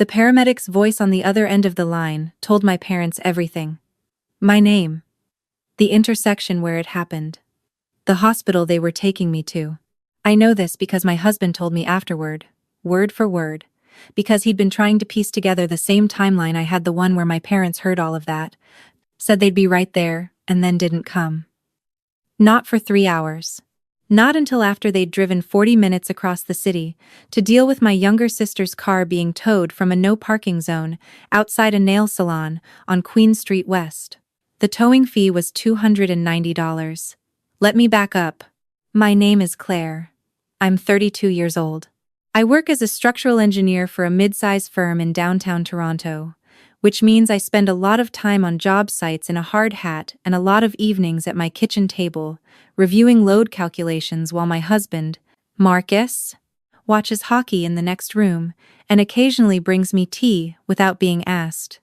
The paramedic's voice on the other end of the line told my parents everything. My name. The intersection where it happened. The hospital they were taking me to. I know this because my husband told me afterward, word for word, because he'd been trying to piece together the same timeline I had, the one where my parents heard all of that, said they'd be right there, and then didn't come. Not for 3 hours. Not until after they'd driven 40 minutes across the city to deal with my younger sister's car being towed from a no-parking zone outside a nail salon on Queen Street West. The towing fee was $290. Let me back up. My name is Claire. I'm 32 years old. I work as a structural engineer for a mid-size firm in downtown Toronto, which means I spend a lot of time on job sites in a hard hat and a lot of evenings at my kitchen table, reviewing load calculations while my husband, Marcus, watches hockey in the next room and occasionally brings me tea without being asked.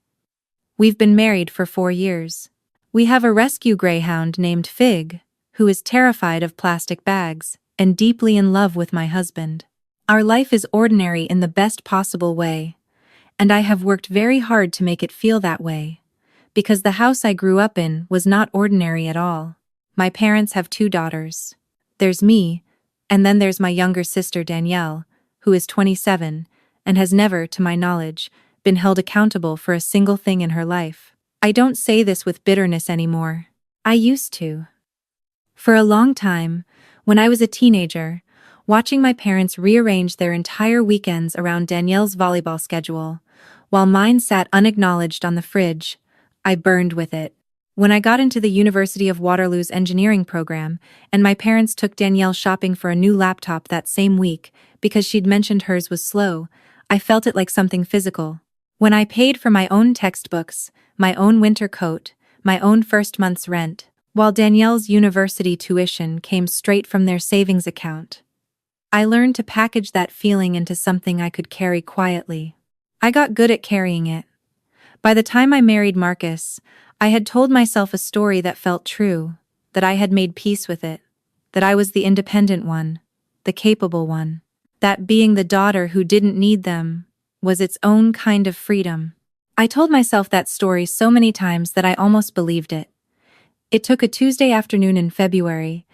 We've been married for 4 years. We have a rescue greyhound named Fig, who is terrified of plastic bags and deeply in love with my husband. Our life is ordinary in the best possible way, and I have worked very hard to make it feel that way, because the house I grew up in was not ordinary at all. My parents have 2 daughters. There's me, and then there's my younger sister Danielle, who is 27, and has never, to my knowledge, been held accountable for a single thing in her life. I don't say this with bitterness anymore. I used to. For a long time, when I was a teenager, watching my parents rearrange their entire weekends around Danielle's volleyball schedule, while mine sat unacknowledged on the fridge, I burned with it. When I got into the University of Waterloo's engineering program, and my parents took Danielle shopping for a new laptop that same week because she'd mentioned hers was slow, I felt it like something physical. When I paid for my own textbooks, my own winter coat, my own first month's rent, while Danielle's university tuition came straight from their savings account, I learned to package that feeling into something I could carry quietly. I got good at carrying it. By the time I married Marcus, I had told myself a story that felt true, that I had made peace with it, that I was the independent one, the capable one, that being the daughter who didn't need them was its own kind of freedom. I told myself that story so many times that I almost believed it. It took a Tuesday afternoon in February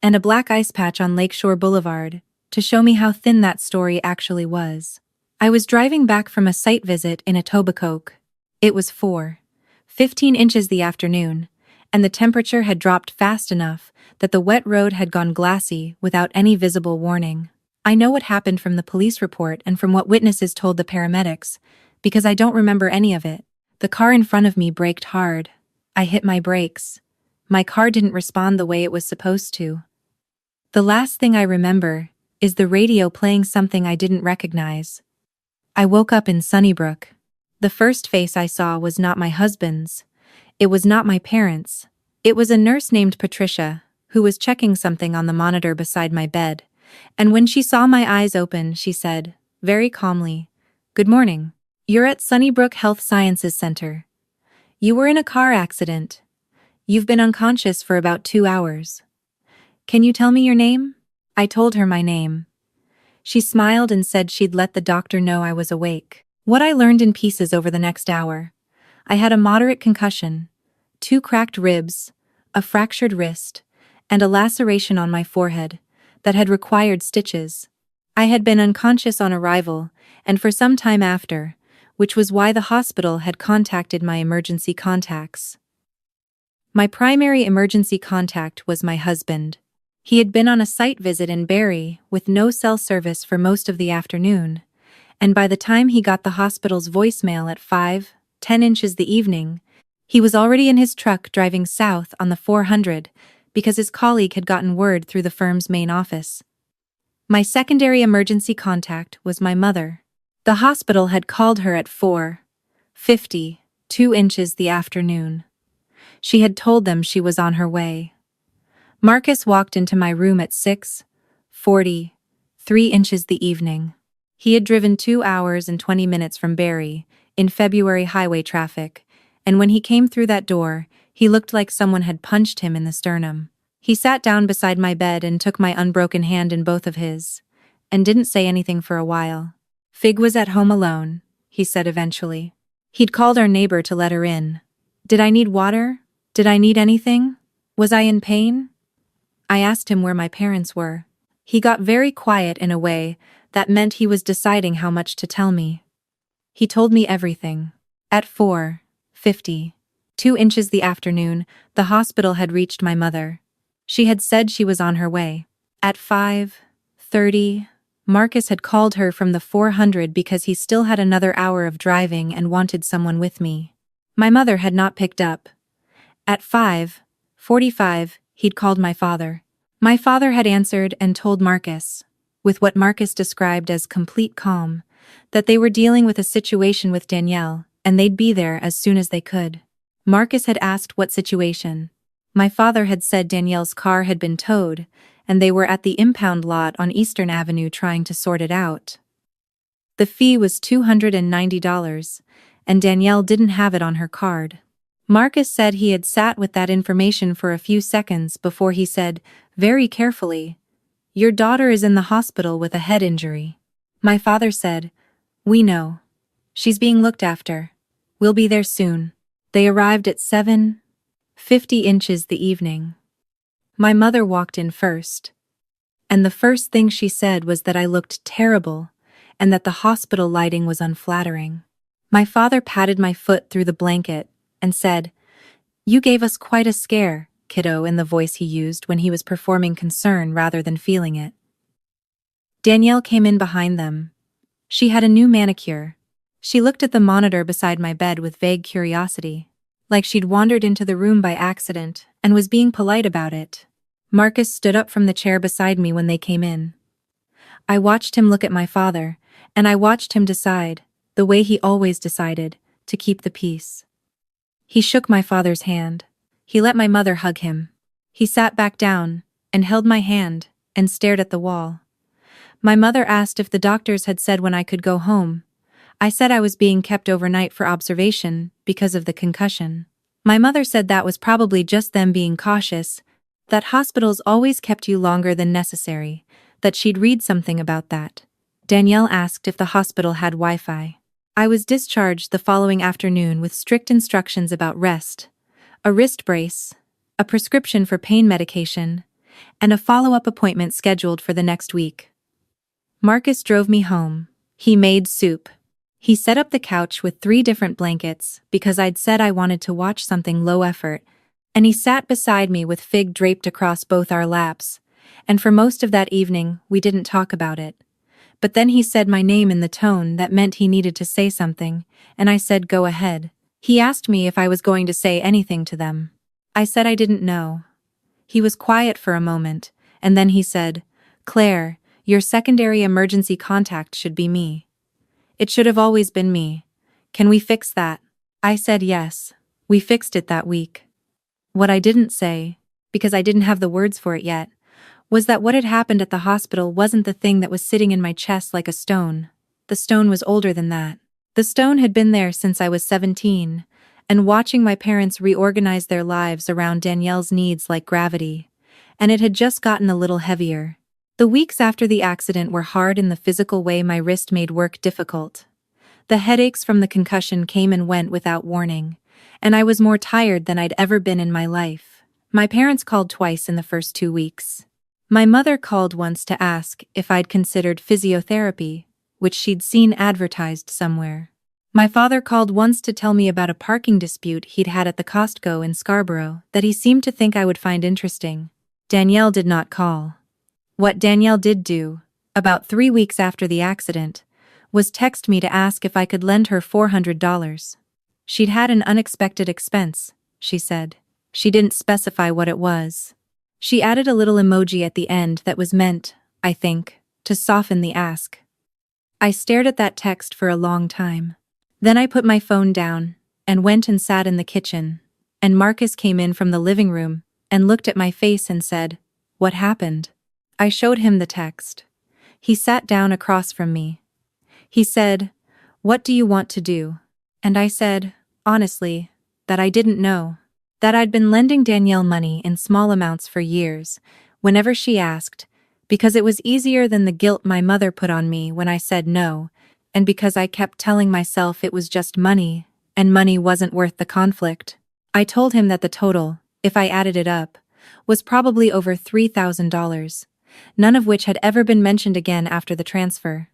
and a black ice patch on Lakeshore Boulevard to show me how thin that story actually was. I was driving back from a site visit in Etobicoke. It was 4:15 inches the afternoon, and the temperature had dropped fast enough that the wet road had gone glassy without any visible warning. I know what happened from the police report and from what witnesses told the paramedics, because I don't remember any of it. The car in front of me braked hard. I hit my brakes. My car didn't respond the way it was supposed to. The last thing I remember is the radio playing something I didn't recognize. I woke up in Sunnybrook. The first face I saw was not my husband's. It was not my parents'. It was a nurse named Patricia, who was checking something on the monitor beside my bed, and when she saw my eyes open, she said, very calmly, "Good morning. You're at Sunnybrook Health Sciences Center. You were in a car accident. You've been unconscious for about 2 hours. Can you tell me your name?" I told her my name. She smiled and said she'd let the doctor know I was awake. What I learned in pieces over the next hour. I had a moderate concussion, 2 cracked ribs, a fractured wrist, and a laceration on my forehead that had required stitches. I had been unconscious on arrival and for some time after, which was why the hospital had contacted my emergency contacts. My primary emergency contact was my husband. He had been on a site visit in Barrie with no cell service for most of the afternoon, and by the time he got the hospital's voicemail at 5:10 inches the evening, he was already in his truck driving south on the 400 because his colleague had gotten word through the firm's main office. My secondary emergency contact was my mother. The hospital had called her at 4:52 inches the afternoon. She had told them she was on her way. Marcus walked into my room at 6:43 inches the evening. He had driven 2 hours and 20 minutes from Barrie, in February highway traffic, and when he came through that door, he looked like someone had punched him in the sternum. He sat down beside my bed and took my unbroken hand in both of his, and didn't say anything for a while. Fig was at home alone. he said eventually. He'd called our neighbor to let her in. Did I need water? Did I need anything? Was I in pain? I asked him where my parents were. He got very quiet in a way that meant he was deciding how much to tell me. He told me everything. At 4:52 the afternoon, the hospital had reached my mother. She had said she was on her way. At 5:30, Marcus had called her from the 400 because he still had another hour of driving and wanted someone with me. My mother had not picked up. At 5:45, he'd called my father. My father had answered and told Marcus, with what Marcus described as complete calm, that they were dealing with a situation with Danielle, and they'd be there as soon as they could. Marcus had asked what situation. My father had said Danielle's car had been towed, and they were at the impound lot on Eastern Avenue trying to sort it out. The fee was $290, and Danielle didn't have it on her card. Marcus said he had sat with that information for a few seconds before he said, very carefully, "Your daughter is in the hospital with a head injury." My father said, "We know. She's being looked after. We'll be there soon." They arrived at 7:50 the evening. My mother walked in first. And the first thing she said was that I looked terrible and that the hospital lighting was unflattering. My father patted my foot through the blanket and said, "You gave us quite a scare, kiddo," in the voice he used when he was performing concern rather than feeling it. Danielle came in behind them. She had a new manicure. She looked at the monitor beside my bed with vague curiosity, like she'd wandered into the room by accident and was being polite about it. Marcus stood up from the chair beside me when they came in. I watched him look at my father, and I watched him decide, the way he always decided, to keep the peace. He shook my father's hand. He let my mother hug him. He sat back down and held my hand and stared at the wall. My mother asked if the doctors had said when I could go home. I said I was being kept overnight for observation because of the concussion. My mother said that was probably just them being cautious, that hospitals always kept you longer than necessary, that she'd read something about that. Danielle asked if the hospital had Wi-Fi. I was discharged the following afternoon with strict instructions about rest, a wrist brace, a prescription for pain medication, and a follow-up appointment scheduled for the next week. Marcus drove me home. He made soup. He set up the couch with 3 different blankets because I'd said I wanted to watch something low effort, and he sat beside me with Fig draped across both our laps, and for most of that evening we didn't talk about it. But then he said my name in the tone that meant he needed to say something, and I said go ahead. He asked me if I was going to say anything to them. I said I didn't know. He was quiet for a moment, and then he said, "Claire, your secondary emergency contact should be me. It should have always been me. Can we fix that?" I said yes. We fixed it that week. What I didn't say, because I didn't have the words for it yet, was that what had happened at the hospital wasn't the thing that was sitting in my chest like a stone. The stone was older than that. The stone had been there since I was 17, and watching my parents reorganize their lives around Danielle's needs like gravity, and it had just gotten a little heavier. The weeks after the accident were hard in the physical way my wrist made work difficult. The headaches from the concussion came and went without warning, and I was more tired than I'd ever been in my life. My parents called twice in the first 2 weeks. My mother called once to ask if I'd considered physiotherapy, which she'd seen advertised somewhere. My father called once to tell me about a parking dispute he'd had at the Costco in Scarborough that he seemed to think I would find interesting. Danielle did not call. What Danielle did do, about 3 weeks after the accident, was text me to ask if I could lend her $400. She'd had an unexpected expense, she said. She didn't specify what it was. She added a little emoji at the end that was meant, I think, to soften the ask. I stared at that text for a long time. Then I put my phone down and went and sat in the kitchen, and Marcus came in from the living room and looked at my face and said, "What happened?" I showed him the text. He sat down across from me. He said, "What do you want to do?" And I said, honestly, that I didn't know. That I'd been lending Danielle money in small amounts for years, whenever she asked, because it was easier than the guilt my mother put on me when I said no, and because I kept telling myself it was just money, and money wasn't worth the conflict. I told him that the total, if I added it up, was probably over $3,000, none of which had ever been mentioned again after the transfer.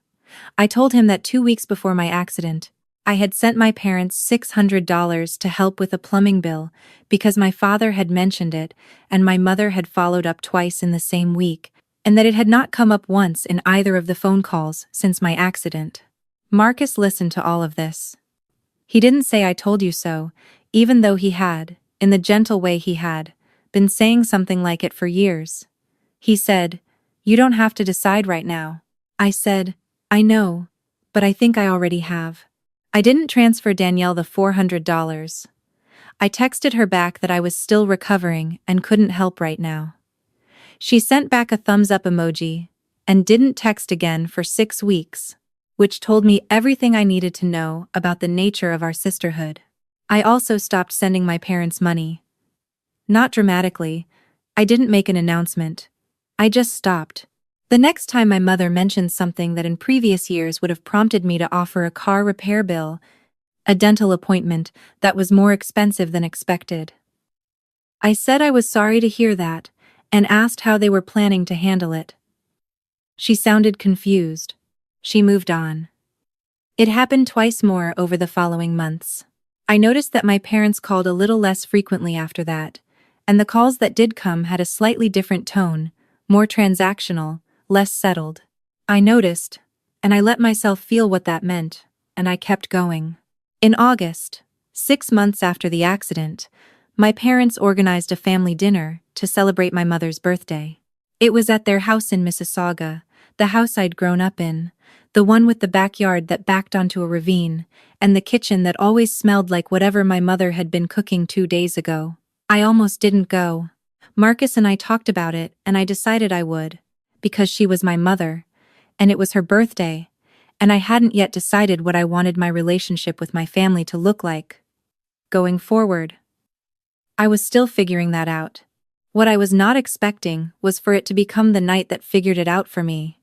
I told him that 2 weeks before my accident, I had sent my parents $600 to help with a plumbing bill because my father had mentioned it and my mother had followed up twice in the same week, and that it had not come up once in either of the phone calls since my accident. Marcus listened to all of this. He didn't say I told you so, even though he had, in the gentle way he had, been saying something like it for years. He said, "You don't have to decide right now." I said, "I know, but I think I already have." I didn't transfer Danielle the $400. I texted her back that I was still recovering and couldn't help right now. She sent back a thumbs up emoji and didn't text again for 6 weeks, which told me everything I needed to know about the nature of our sisterhood. I also stopped sending my parents money. Not dramatically. I didn't make an announcement. I just stopped. The next time my mother mentioned something that in previous years would have prompted me to offer a car repair bill, a dental appointment that was more expensive than expected, I said I was sorry to hear that and asked how they were planning to handle it. She sounded confused. She moved on. It happened twice more over the following months. I noticed that my parents called a little less frequently after that, and the calls that did come had a slightly different tone, more transactional, less settled. I noticed, and I let myself feel what that meant, and I kept going. In August, 6 months after the accident, my parents organized a family dinner to celebrate my mother's birthday. It was at their house in Mississauga, the house I'd grown up in, the one with the backyard that backed onto a ravine, and the kitchen that always smelled like whatever my mother had been cooking 2 days ago. I almost didn't go. Marcus and I talked about it, and I decided I would, because she was my mother, and it was her birthday, and I hadn't yet decided what I wanted my relationship with my family to look like going forward. I was still figuring that out. What I was not expecting was for it to become the night that figured it out for me.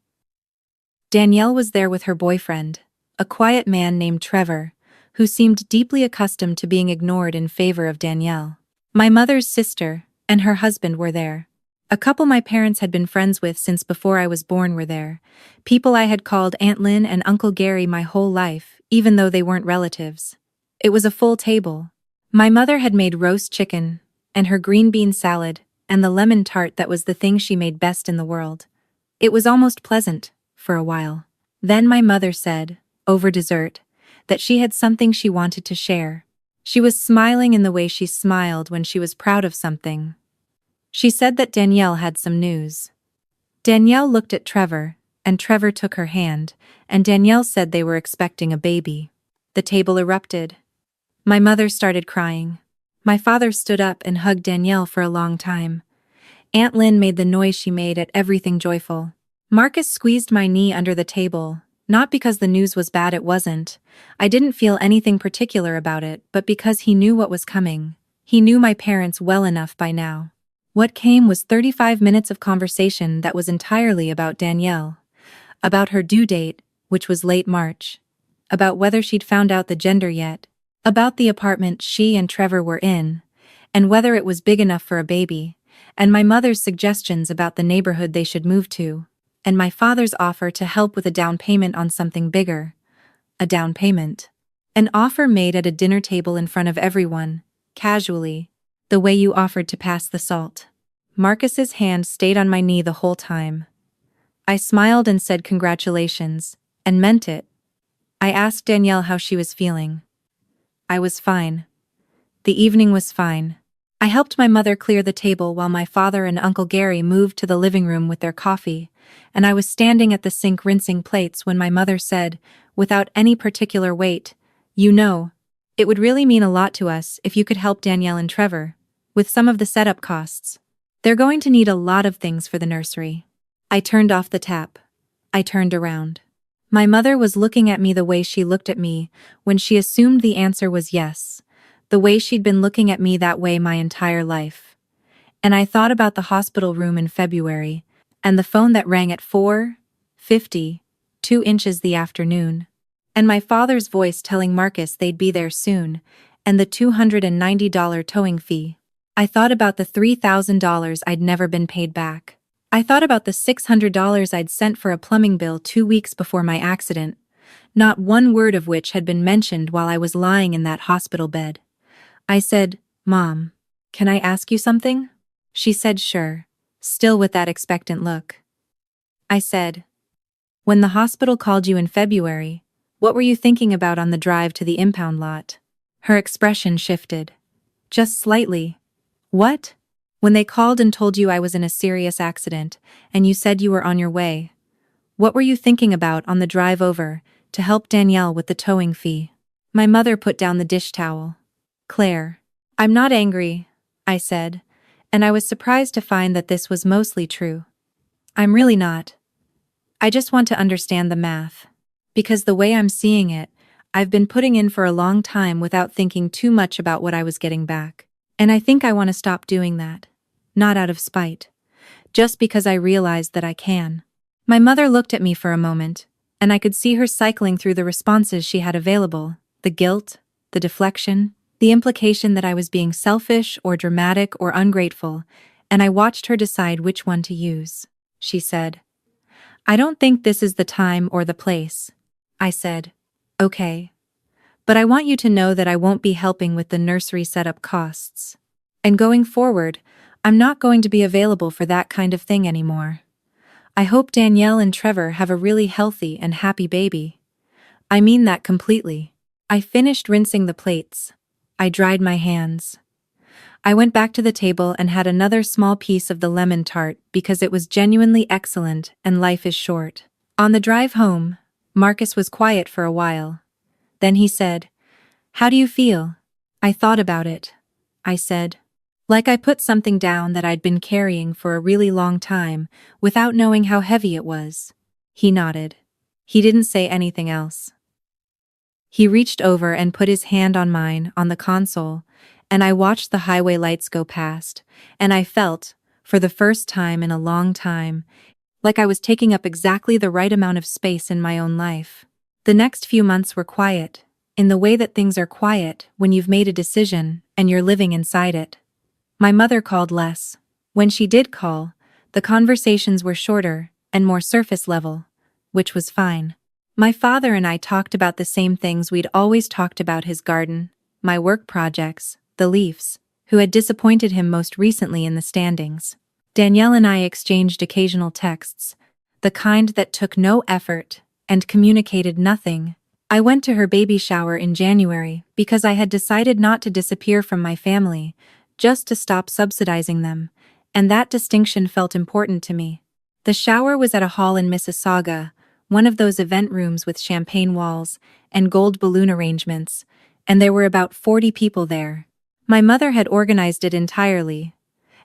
Danielle was there with her boyfriend, a quiet man named Trevor, who seemed deeply accustomed to being ignored in favor of Danielle. My mother's sister and her husband were there. A couple my parents had been friends with since before I was born were there, people I had called Aunt Lynn and Uncle Gary my whole life, even though they weren't relatives. It was a full table. My mother had made roast chicken, and her green bean salad, and the lemon tart that was the thing she made best in the world. It was almost pleasant, for a while. Then my mother said, over dessert, that she had something she wanted to share. She was smiling in the way she smiled when she was proud of something. She said that Danielle had some news. Danielle looked at Trevor, and Trevor took her hand, and Danielle said they were expecting a baby. The table erupted. My mother started crying. My father stood up and hugged Danielle for a long time. Aunt Lynn made the noise she made at everything joyful. Marcus squeezed my knee under the table, not because the news was bad, it wasn't. I didn't feel anything particular about it, but because he knew what was coming. He knew my parents well enough by now. What came was 35 minutes of conversation that was entirely about Danielle. About her due date, which was late March. About whether she'd found out the gender yet. About the apartment she and Trevor were in, and whether it was big enough for a baby, and my mother's suggestions about the neighborhood they should move to, and my father's offer to help with a down payment on something bigger. A down payment. An offer made at a dinner table in front of everyone, casually, the way you offered to pass the salt. Marcus's hand stayed on my knee the whole time. I smiled and said congratulations, and meant it. I asked Danielle how she was feeling. I was fine. The evening was fine. I helped my mother clear the table while my father and Uncle Gary moved to the living room with their coffee, and I was standing at the sink rinsing plates when my mother said, without any particular weight, "You know, it would really mean a lot to us if you could help Danielle and Trevor with some of the setup costs. They're going to need a lot of things for the nursery." I turned off the tap. I turned around. My mother was looking at me the way she looked at me when she assumed the answer was yes, the way she'd been looking at me that way my entire life. And I thought about the hospital room in February, and the phone that rang at 4:50, 2 inches the afternoon. And my father's voice telling Marcus they'd be there soon, and the $290 towing fee. I thought about the $3,000 I'd never been paid back. I thought about the $600 I'd sent for a plumbing bill 2 weeks before my accident, not one word of which had been mentioned while I was lying in that hospital bed. I said, "Mom, can I ask you something?" She said sure, still with that expectant look. I said, "When the hospital called you in February, what were you thinking about on the drive to the impound lot?" Her expression shifted. Just slightly. "What?" "When they called and told you I was in a serious accident, and you said you were on your way, what were you thinking about on the drive over to help Danielle with the towing fee?" My mother put down the dish towel. "Claire, I'm not angry," I said, and I was surprised to find that this was mostly true. "I'm really not. I just want to understand the math. Because the way I'm seeing it, I've been putting in for a long time without thinking too much about what I was getting back. And I think I want to stop doing that. Not out of spite. Just because I realized that I can." My mother looked at me for a moment, and I could see her cycling through the responses she had available, the guilt, the deflection, the implication that I was being selfish or dramatic or ungrateful, and I watched her decide which one to use. She said, "I don't think this is the time or the place." I said, "Okay. But I want you to know that I won't be helping with the nursery setup costs. And going forward, I'm not going to be available for that kind of thing anymore. I hope Danielle and Trevor have a really healthy and happy baby. I mean that completely." I finished rinsing the plates. I dried my hands. I went back to the table and had another small piece of the lemon tart because it was genuinely excellent and life is short. On the drive home, Marcus was quiet for a while. Then he said, "How do you feel?" "I thought about it," I said. Like I put something down that I'd been carrying for a really long time without knowing how heavy it was. He nodded. He didn't say anything else. He reached over and put his hand on mine on the console, and I watched the highway lights go past, and I felt, for the first time in a long time, like I was taking up exactly the right amount of space in my own life. The next few months were quiet, in the way that things are quiet when you've made a decision and you're living inside it. My mother called less. When she did call, the conversations were shorter and more surface level, which was fine. My father and I talked about the same things we'd always talked about: his garden, my work projects, the Leafs, who had disappointed him most recently in the standings. Danielle and I exchanged occasional texts, the kind that took no effort and communicated nothing. I went to her baby shower in January because I had decided not to disappear from my family, just to stop subsidizing them, and that distinction felt important to me. The shower was at a hall in Mississauga, one of those event rooms with champagne walls and gold balloon arrangements, and there were about 40 people there. My mother had organized it entirely,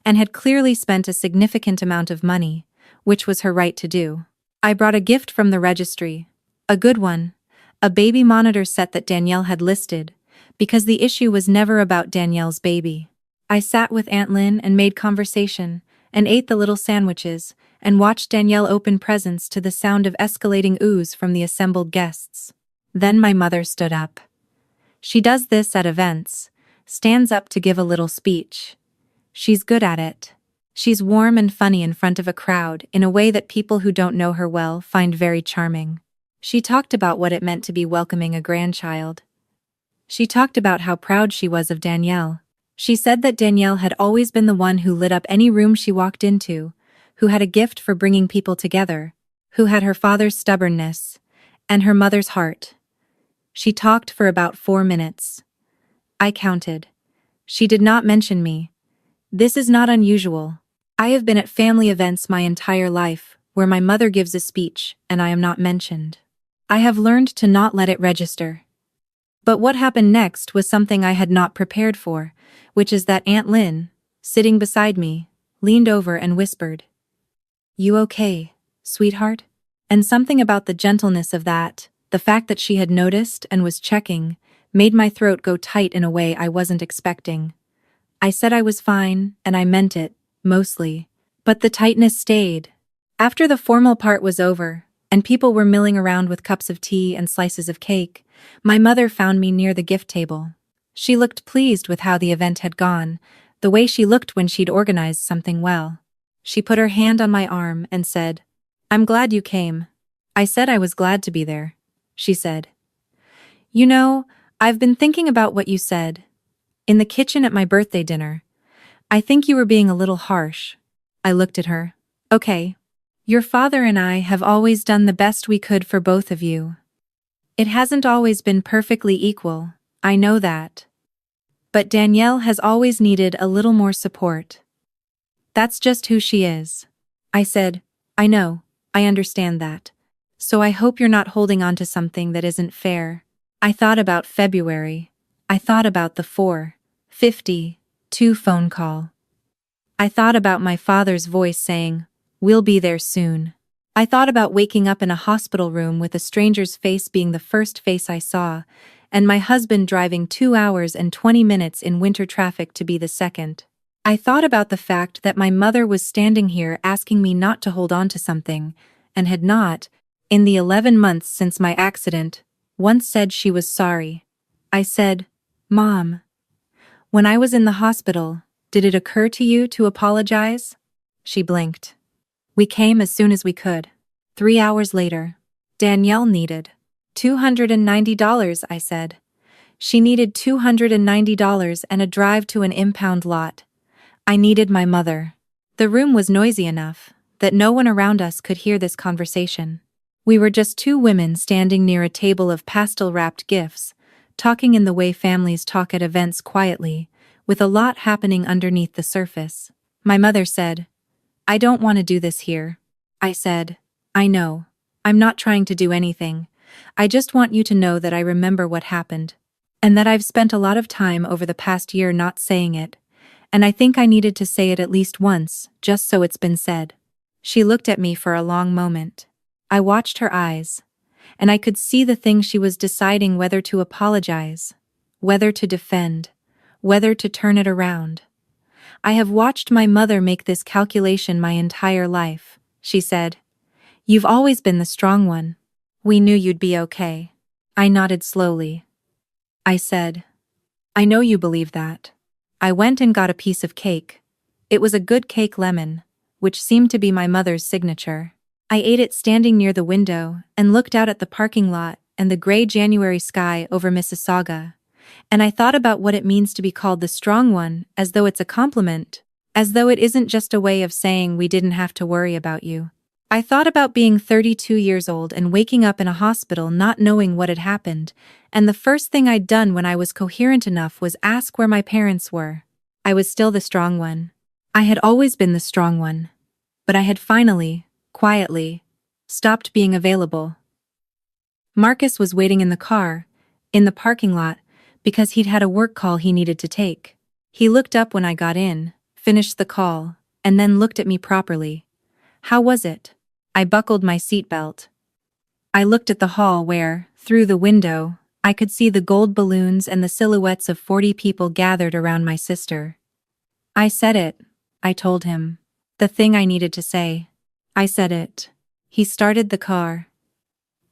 and had clearly spent a significant amount of money, which was her right to do. I brought a gift from the registry, a good one, a baby monitor set that Danielle had listed, because the issue was never about Danielle's baby. I sat with Aunt Lynn and made conversation, and ate the little sandwiches, and watched Danielle open presents to the sound of escalating oohs from the assembled guests. Then my mother stood up. She does this at events, stands up to give a little speech. She's good at it. She's warm and funny in front of a crowd in a way that people who don't know her well find very charming. She talked about what it meant to be welcoming a grandchild. She talked about how proud she was of Danielle. She said that Danielle had always been the one who lit up any room she walked into, who had a gift for bringing people together, who had her father's stubbornness, and her mother's heart. She talked for about 4 minutes. I counted. She did not mention me. This is not unusual. I have been at family events my entire life, where my mother gives a speech and I am not mentioned. I have learned to not let it register. But what happened next was something I had not prepared for, which is that Aunt Lynn, sitting beside me, leaned over and whispered, "You okay, sweetheart?" And something about the gentleness of that, the fact that she had noticed and was checking, made my throat go tight in a way I wasn't expecting. I said I was fine, and I meant it, mostly. But the tightness stayed. After the formal part was over, and people were milling around with cups of tea and slices of cake, my mother found me near the gift table. She looked pleased with how the event had gone, the way she looked when she'd organized something well. She put her hand on my arm and said, "I'm glad you came." I said I was glad to be there. She said, "You know, I've been thinking about what you said. In the kitchen at my birthday dinner. I think you were being a little harsh." I looked at her. "Okay. Your father and I have always done the best we could for both of you. It hasn't always been perfectly equal, I know that. But Danielle has always needed a little more support. That's just who she is." I said, "I know, I understand that. So I hope you're not holding on to something that isn't fair." I thought about February. I thought about the 4:52 phone call. I thought about my father's voice saying, "We'll be there soon." I thought about waking up in a hospital room with a stranger's face being the first face I saw, and my husband driving 2 hours and 20 minutes in winter traffic to be the second. I thought about the fact that my mother was standing here asking me not to hold on to something, and had not, in the 11 months since my accident, once said she was sorry. I said, "Mom, when I was in the hospital, did it occur to you to apologize?" She blinked. "We came as soon as we could." 3 hours later, Danielle needed $290, I said. She needed $290 and a drive to an impound lot. I needed my mother. The room was noisy enough that no one around us could hear this conversation. We were just two women standing near a table of pastel-wrapped gifts, talking in the way families talk at events quietly, with a lot happening underneath the surface. My mother said, "I don't want to do this here." I said, "I know. I'm not trying to do anything. I just want you to know that I remember what happened. And that I've spent a lot of time over the past year not saying it. And I think I needed to say it at least once, just so it's been said." She looked at me for a long moment. I watched her eyes, and I could see the thing she was deciding whether to apologize, whether to defend, whether to turn it around. "I have watched my mother make this calculation my entire life," she said. "You've always been the strong one. We knew you'd be okay." I nodded slowly. I said, "I know you believe that." I went and got a piece of cake. It was a good cake lemon, which seemed to be my mother's signature. I ate it standing near the window and looked out at the parking lot and the gray January sky over Mississauga. And I thought about what it means to be called the strong one, as though it's a compliment, as though it isn't just a way of saying we didn't have to worry about you. I thought about being 32 years old and waking up in a hospital not knowing what had happened, and the first thing I'd done when I was coherent enough was ask where my parents were. I was still the strong one. I had always been the strong one. But I had finally, quietly, stopped being available. Marcus was waiting in the car, in the parking lot, because he'd had a work call he needed to take. He looked up when I got in, finished the call, and then looked at me properly. "How was it?" I buckled my seatbelt. I looked at the hall where, through the window, I could see the gold balloons and the silhouettes of 40 people gathered around my sister. "I said it," I told him. The thing I needed to say. I said it. He started the car.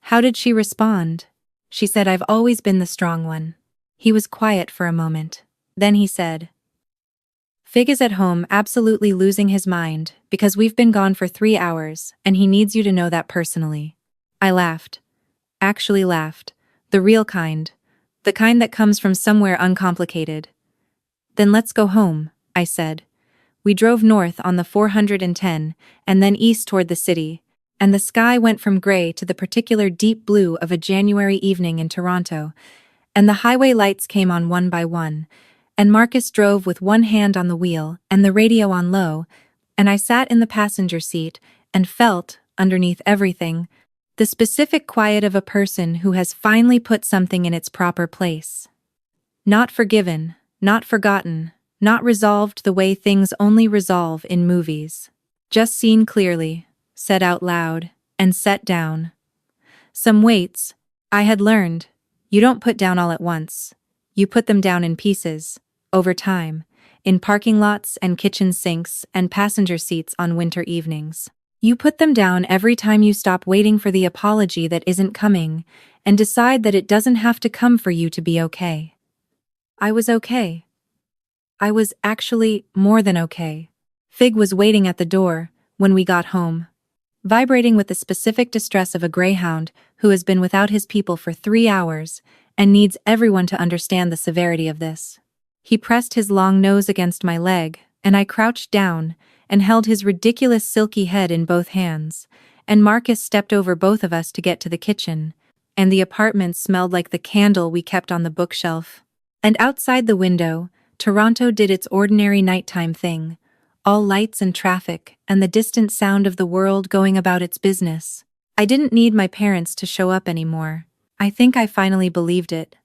"How did she respond?" She said, "I've always been the strong one." He was quiet for a moment. Then he said, "Fig is at home absolutely losing his mind because we've been gone for 3 hours and he needs you to know that personally." I laughed. Actually laughed. The real kind. The kind that comes from somewhere uncomplicated. "Then let's go home," I said. We drove north on the 410 and then east toward the city, and the sky went from gray to the particular deep blue of a January evening in Toronto, and the highway lights came on one by one, and Marcus drove with one hand on the wheel and the radio on low, and I sat in the passenger seat and felt, underneath everything, the specific quiet of a person who has finally put something in its proper place. Not forgiven, not forgotten, not resolved the way things only resolve in movies. Just seen clearly, said out loud, and set down. Some weights, I had learned, you don't put down all at once. You put them down in pieces, over time, in parking lots and kitchen sinks and passenger seats on winter evenings. You put them down every time you stop waiting for the apology that isn't coming, and decide that it doesn't have to come for you to be okay. I was okay. I was actually more than okay. Fig was waiting at the door when we got home, vibrating with the specific distress of a greyhound who has been without his people for 3 hours and needs everyone to understand the severity of this. He pressed his long nose against my leg, and I crouched down and held his ridiculous silky head in both hands, and Marcus stepped over both of us to get to the kitchen, and the apartment smelled like the candle we kept on the bookshelf. And outside the window, Toronto did its ordinary nighttime thing, all lights and traffic and the distant sound of the world going about its business. I didn't need my parents to show up anymore. I think I finally believed it.